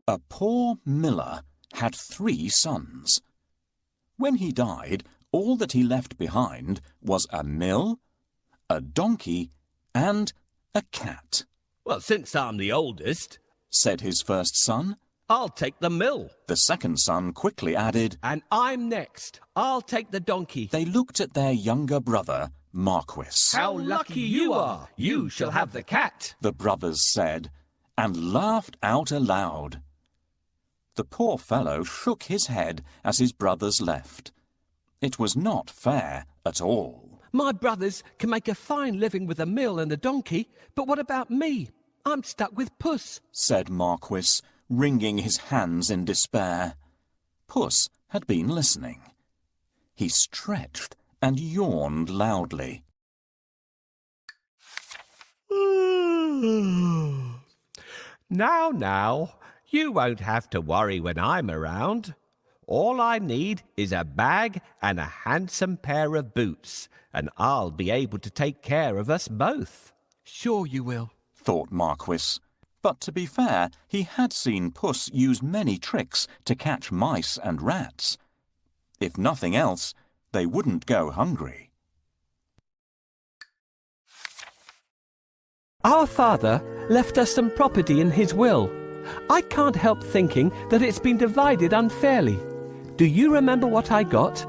A poor miller had 3 sons. When he died, all that he left behind was a mill, a donkey, and a cat. "Well, since I'm the oldest," said his first son. "I'll take the mill." The second son quickly added, "And I'm next. I'll take the donkey." They looked at their younger brother, Marquis. "How lucky you are! You shall have the cat," the brothers said, and laughed out aloud. The poor fellow shook his head as his brothers left. It was not fair at all. "My brothers can make a fine living with a mill and a donkey, but what about me? I'm stuck with Puss," said Marquis, wringing his hands in despair. Puss had been listening. He stretched and yawned loudly. Now, you won't have to worry when I'm around. All I need is a bag and a handsome pair of boots, and I'll be able to take care of us both." "Sure you will," thought Marquis. But to be fair, he had seen Puss use many tricks to catch mice and rats. If nothing else, they wouldn't go hungry. "Our father left us some property in his will. I can't help thinking that it's been divided unfairly. Do you remember what I got?"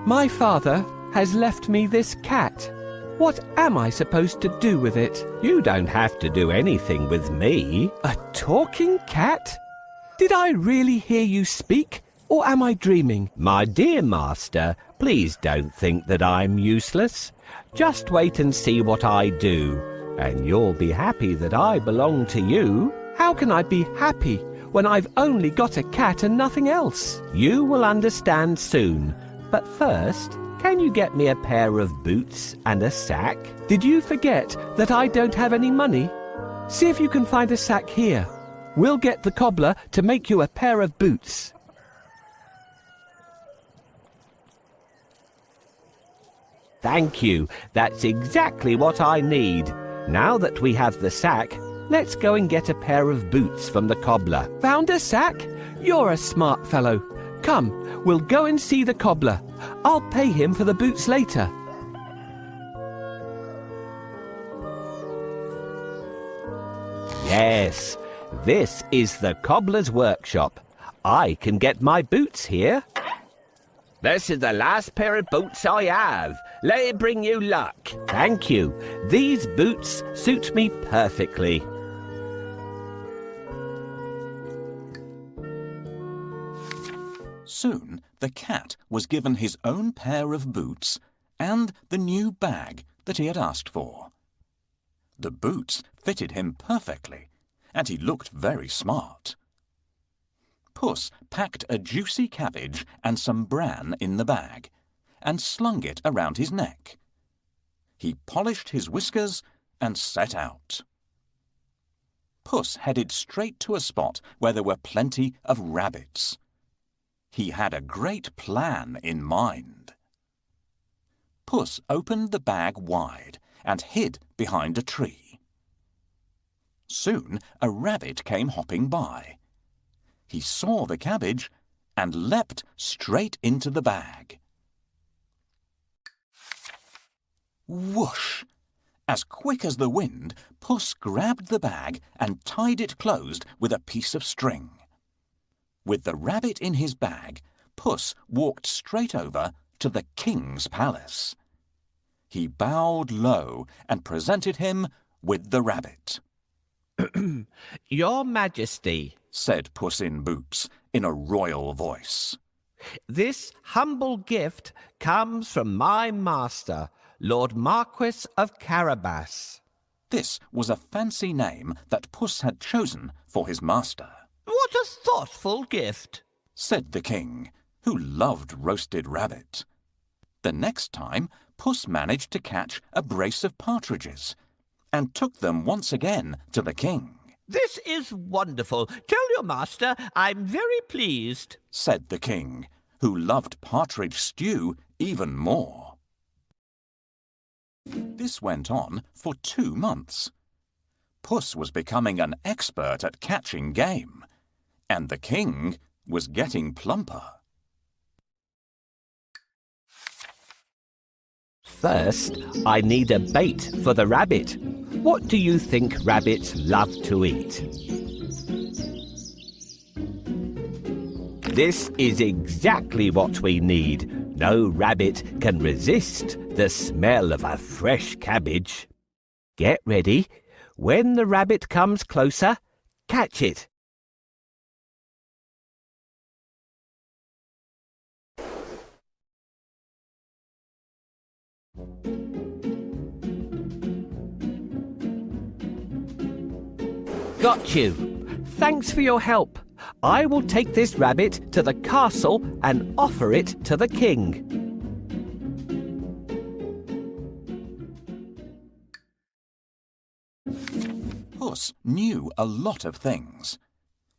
"My father has left me this cat. What am I supposed to do with it?" "You don't have to do anything with me." "A talking cat? Did I really hear you speak, or am I dreaming?" "My dear master, please don't think that I'm useless. Just wait and see what I do, and you'll be happy that I belong to you." "How can I be happy when I've only got a cat and nothing else?" "You will understand soon, but first, can you get me a pair of boots and a sack?" "Did you forget that I don't have any money? See if you can find a sack here. We'll get the cobbler to make you a pair of boots." "Thank you. That's exactly what I need. Now that we have the sack, let's go and get a pair of boots from the cobbler." "Found a sack? You're a smart fellow. Come, we'll go and see the cobbler. I'll pay him for the boots later." "Yes, this is the cobbler's workshop. I can get my boots here." "This is the last pair of boots I have. Let it bring you luck." "Thank you. These boots suit me perfectly." Soon the cat was given his own pair of boots and the new bag that he had asked for. The boots fitted him perfectly, and he looked very smart. Puss packed a juicy cabbage and some bran in the bag, and slung it around his neck. He polished his whiskers and set out. Puss headed straight to a spot where there were plenty of rabbits. He had a great plan in mind. Puss opened the bag wide and hid behind a tree. Soon a rabbit came hopping by. He saw the cabbage and leapt straight into the bag. Whoosh! As quick as the wind, Puss grabbed the bag and tied it closed with a piece of string. With the rabbit in his bag, Puss walked straight over to the king's palace. He bowed low and presented him with the rabbit. "Your Majesty," said Puss in Boots in a royal voice, "this humble gift comes from my master, Lord Marquis of Carabas." This was a fancy name that Puss had chosen for his master. "What a thoughtful gift," said the king, who loved roasted rabbit. The next time, Puss managed to catch a brace of partridges and took them once again to the king. "This is wonderful. Tell your master I'm very pleased," said the king, who loved partridge stew even more. This went on for 2 months. Puss was becoming an expert at catching game, and the king was getting plumper. First, I need a bait for the rabbit. What do you think rabbits love to eat? This is exactly what we need. No rabbit can resist the smell of a fresh cabbage. Get ready. When the rabbit comes closer, catch it. Got you. Thanks for your help. I will take this rabbit to the castle and offer it to the king. Puss knew a lot of things.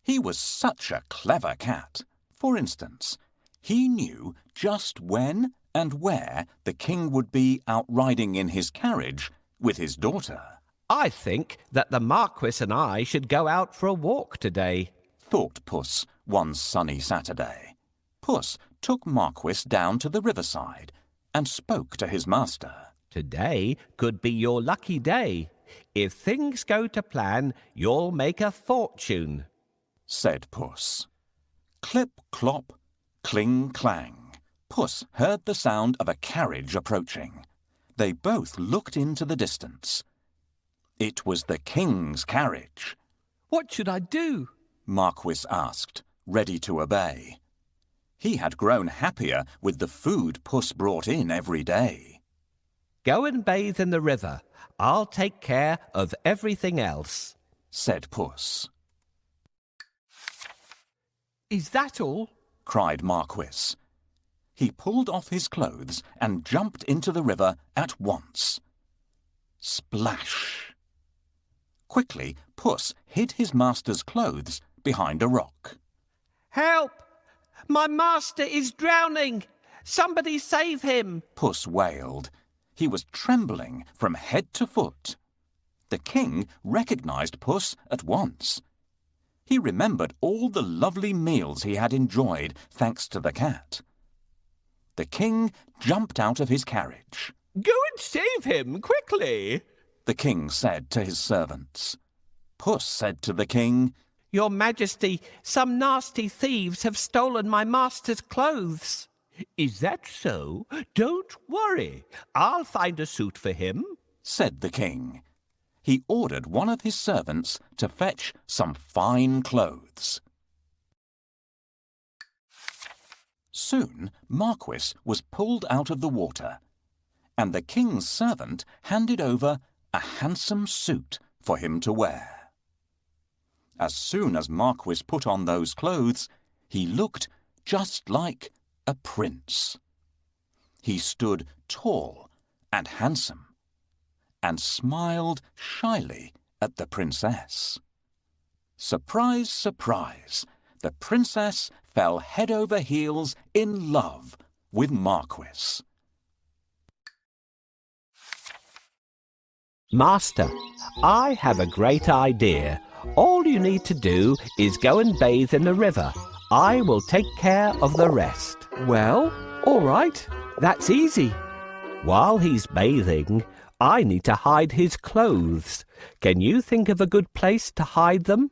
He was such a clever cat. For instance, he knew just when and where the king would be out riding in his carriage with his daughter. I think that the Marquis and I should go out for a walk today, thought Puss one sunny Saturday. Puss took Marquis down to the riverside and spoke to his master. Today could be your lucky day. If things go to plan, you'll make a fortune, said Puss. Clip, clop, cling, clang. Puss heard the sound of a carriage approaching. They both looked into the distance. It was the king's carriage. What should I do? Marquis asked, ready to obey. He had grown happier with the food Puss brought in every day. Go and bathe in the river. I'll take care of everything else, said Puss. Is that all? Cried Marquis. He pulled off his clothes and jumped into the river at once. Splash! Quickly, Puss hid his master's clothes behind a rock. Help! My master is drowning! Somebody save him! Puss wailed. He was trembling from head to foot. The king recognized Puss at once. He remembered all the lovely meals he had enjoyed thanks to the cat. The king jumped out of his carriage. Go and save him, quickly, the king said to his servants. Puss said to the king, Your Majesty, some nasty thieves have stolen my master's clothes. Is that so? Don't worry. I'll find a suit for him, said the king. He ordered one of his servants to fetch some fine clothes. Soon Marquis was pulled out of the water, and the king's servant handed over a handsome suit for him to wear. As soon as Marquis put on those clothes, he looked just like a prince. He stood tall and handsome, and smiled shyly at the princess. Surprise, surprise, the princess fell head over heels in love with Marquis. Master, I have a great idea. All you need to do is go and bathe in the river. I will take care of the rest. Well, all right. That's easy. While he's bathing, I need to hide his clothes. Can you think of a good place to hide them?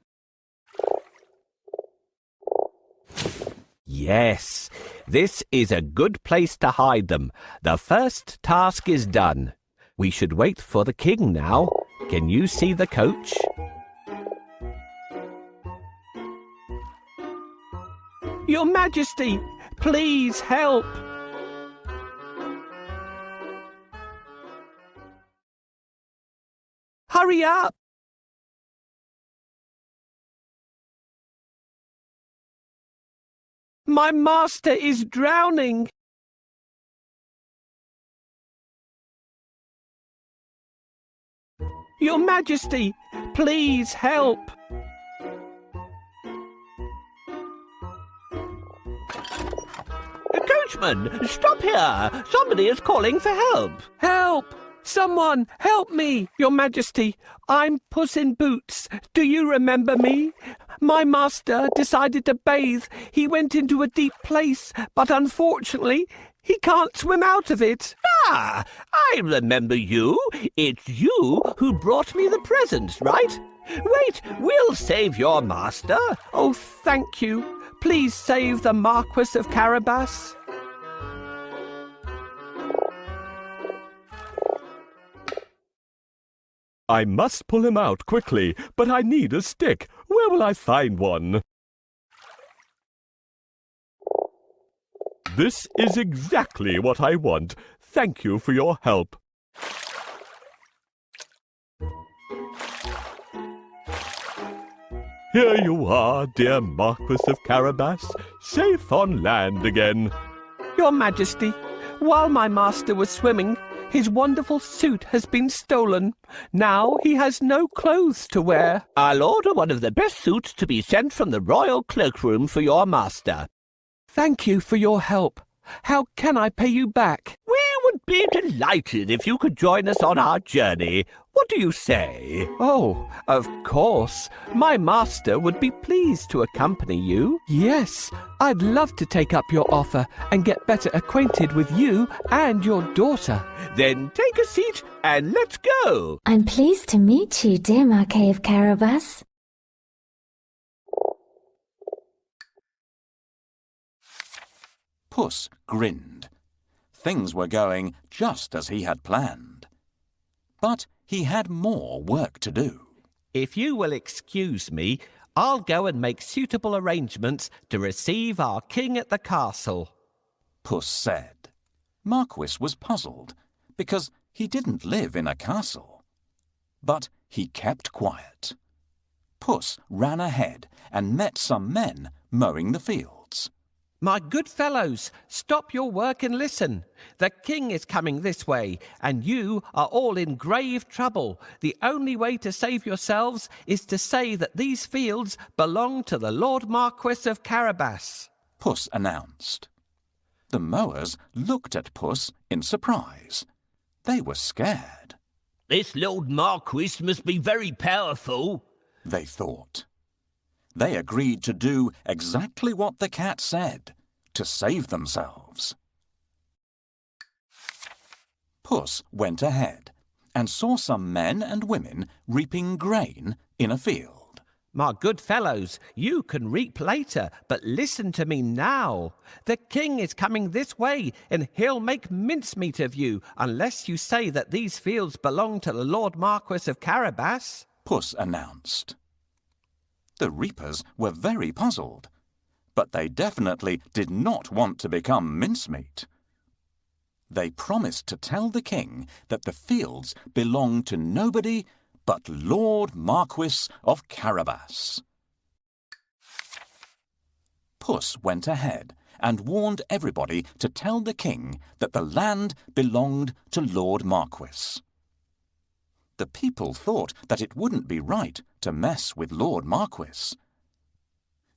Yes, this is a good place to hide them. The first task is done. We should wait for the king now. Can you see the coach? Your Majesty, please help. Hurry up. My master is drowning. Your Majesty, please help. Coachman, stop here. Somebody is calling for help. Help! Someone help me, Your Majesty. I'm Puss in Boots. Do you remember me? My master decided to bathe. He went into a deep place, but unfortunately, he can't swim out of it. Ah, I remember you. It's you who brought me the presents, right? Wait, we'll save your master. Oh, thank you. Please save the Marquis of Carabas. I must pull him out quickly, but I need a stick. Where will I find one? This is exactly what I want. Thank you for your help. Here you are, dear Marquis of Carabas, safe on land again. Your Majesty, while my master was swimming, his wonderful suit has been stolen. Now he has no clothes to wear. I'll order one of the best suits to be sent from the royal cloakroom for your master. Thank you for your help. How can I pay you back? We would be delighted if you could join us on our journey. What do you say? Oh, of course. My master would be pleased to accompany you. Yes, I'd love to take up your offer and get better acquainted with you and your daughter. Then take a seat and let's go. I'm pleased to meet you, dear Marquis of Carabas. Puss grinned. Things were going just as he had planned. But he had more work to do. If you will excuse me, I'll go and make suitable arrangements to receive our king at the castle. Puss said. Marquis was puzzled because he didn't live in a castle. But he kept quiet. Puss ran ahead and met some men mowing the fields. My good fellows, stop your work and listen. The king is coming this way, and you are all in grave trouble. The only way to save yourselves is to say that these fields belong to the Lord Marquis of Carabas. Puss announced. The mowers looked at Puss in surprise. They were scared. This Lord Marquis must be very powerful, they thought. They agreed to do exactly what the cat said, to save themselves. Puss went ahead and saw some men and women reaping grain in a field. My good fellows, you can reap later, but listen to me now. The king is coming this way, and he'll make mincemeat of you unless you say that these fields belong to the Lord Marquis of Carabas. Puss announced. The reapers were very puzzled, but they definitely did not want to become mincemeat. They promised to tell the king that the fields belonged to nobody but Lord Marquis of Carabas. Puss went ahead and warned everybody to tell the king that the land belonged to Lord Marquis. The people thought that it wouldn't be right to mess with Lord Marquis.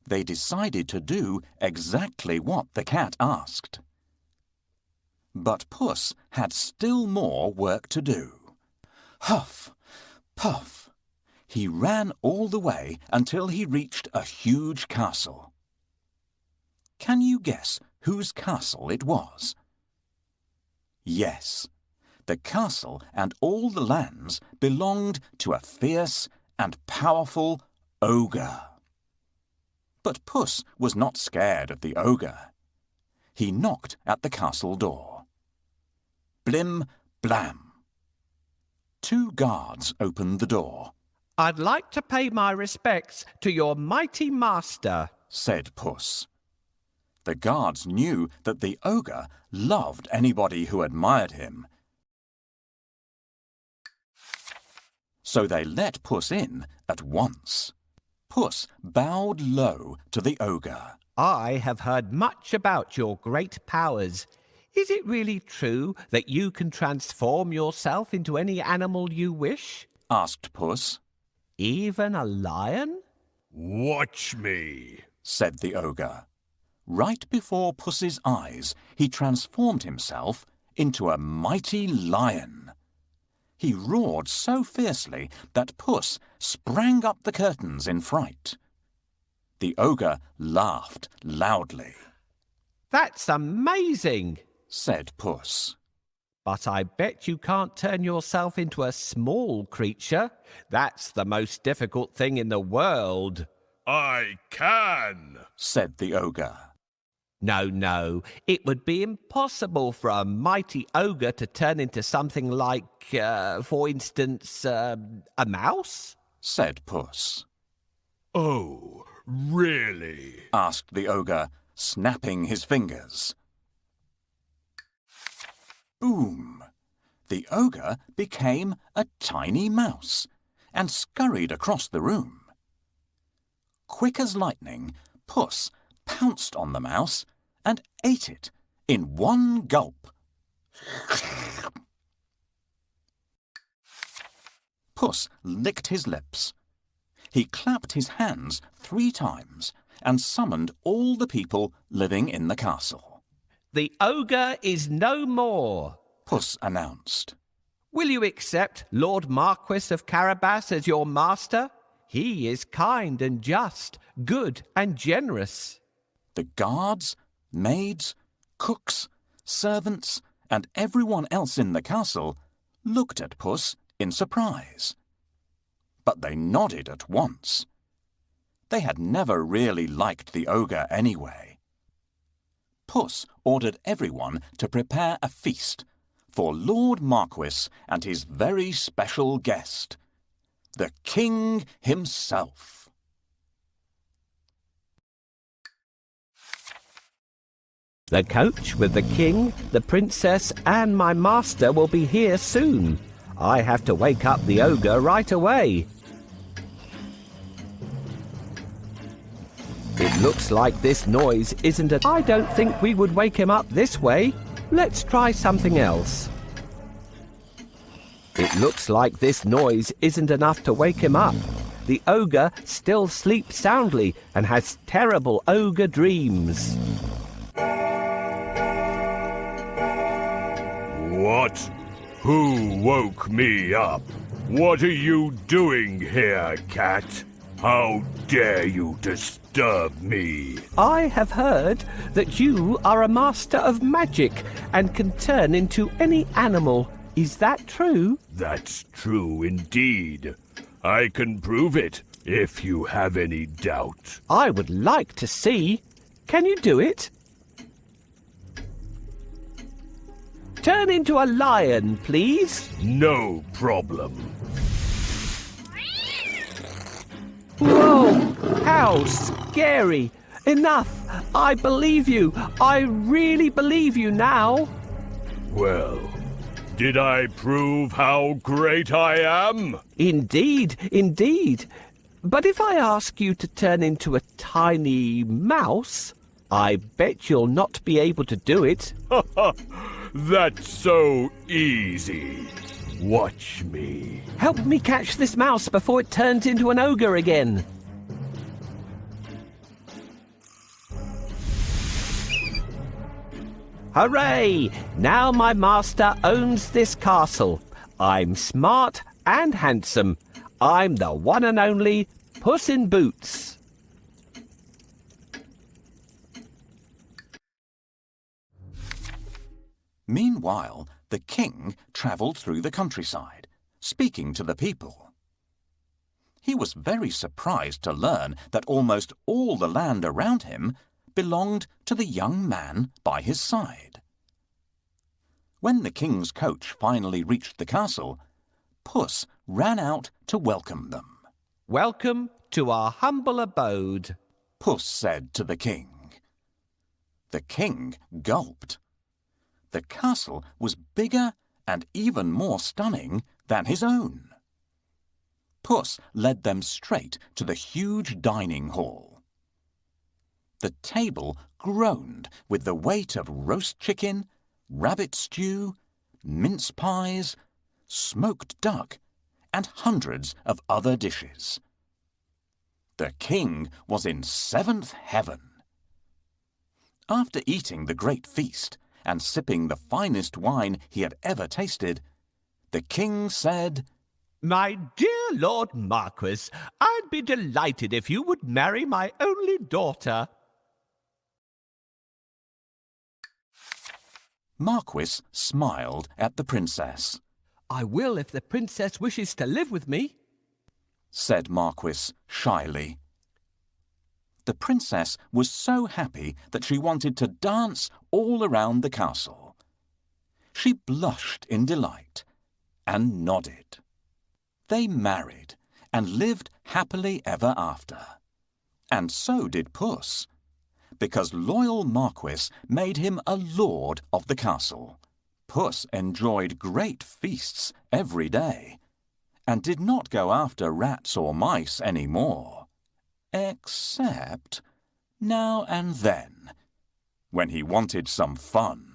They decided to do exactly what the cat asked. But Puss had still more work to do. Huff, puff. He ran all the way until he reached a huge castle. Can you guess whose castle it was? Yes. The castle and all the lands belonged to a fierce and powerful ogre. But Puss was not scared of the ogre. He knocked at the castle door. Blim, blam. 2 guards opened the door. I'd like to pay my respects to your mighty master, said Puss. The guards knew that the ogre loved anybody who admired him. So they let Puss in at once. Puss bowed low to the ogre. I have heard much about your great powers. Is it really true that you can transform yourself into any animal you wish? Asked Puss. Even a lion? Watch me, said the ogre. Right before Puss's eyes, he transformed himself into a mighty lion. He roared so fiercely that Puss sprang up the curtains in fright. The ogre laughed loudly. That's amazing, Said Puss. but I bet you can't turn yourself into a small creature. That's the most difficult thing in the world. I can, Said the ogre. No, it would be impossible for a mighty ogre to turn into something like, for instance, a mouse? Said Puss. Oh, really? Asked the ogre, snapping his fingers. Boom! The ogre became a tiny mouse and scurried across the room. Quick as lightning, Puss pounced on the mouse and ate it in one gulp. Puss licked his lips. He clapped his hands 3 times and summoned all the people living in the castle. The ogre is no more. Puss announced. Will you accept Lord Marquis of Carabas as your master? He is kind and just, good and generous. The guards, maids, cooks, servants, and everyone else in the castle looked at Puss in surprise. But they nodded at once. They had never really liked the ogre anyway. Puss ordered everyone to prepare a feast for Lord Marquis and his very special guest, the king himself. The coach with the king, the princess, and my master will be here soon. I have to wake up the ogre right away. It looks like this noise isn't a... I don't think we would wake him up this way. Let's try something else. It looks like this noise isn't enough to wake him up. The ogre still sleeps soundly and has terrible ogre dreams. What? Who woke me up? What are you doing here, cat? How dare you disturb me? I have heard that you are a master of magic and can turn into any animal. Is that true? That's true indeed. I can prove it if you have any doubt. I would like to see. Can you do it? Turn into a lion, please. No problem. Whoa! How scary! Enough! I believe you! I really believe you now! Well, did I prove how great I am? Indeed, indeed. But if I ask you to turn into a tiny mouse, I bet you'll not be able to do it. That's so easy. Watch me. Help me catch this mouse before it turns into an ogre again. Hooray! Now my master owns this castle. I'm smart and handsome. I'm the one and only Puss in Boots. Meanwhile, the king travelled through the countryside, speaking to the people. He was very surprised to learn that almost all the land around him belonged to the young man by his side. When the king's coach finally reached the castle, Puss ran out to welcome them. Welcome to our humble abode, Puss said to the king. The king gulped. The castle was bigger and even more stunning than his own. Puss led them straight to the huge dining hall. The table groaned with the weight of roast chicken, rabbit stew, mince pies, smoked duck, and hundreds of other dishes. The king was in 7th heaven. After eating the great feast and sipping the finest wine he had ever tasted, the king said, My dear Lord Marquis, I'd be delighted if you would marry my only daughter. Marquis smiled at the princess. I will if the princess wishes to live with me, said Marquis shyly. The princess was so happy that she wanted to dance all around the castle. She blushed in delight and nodded. They married and lived happily ever after. And so did Puss, because loyal Marquis made him a lord of the castle. Puss enjoyed great feasts every day and did not go after rats or mice any more, except now and then, when he wanted some fun.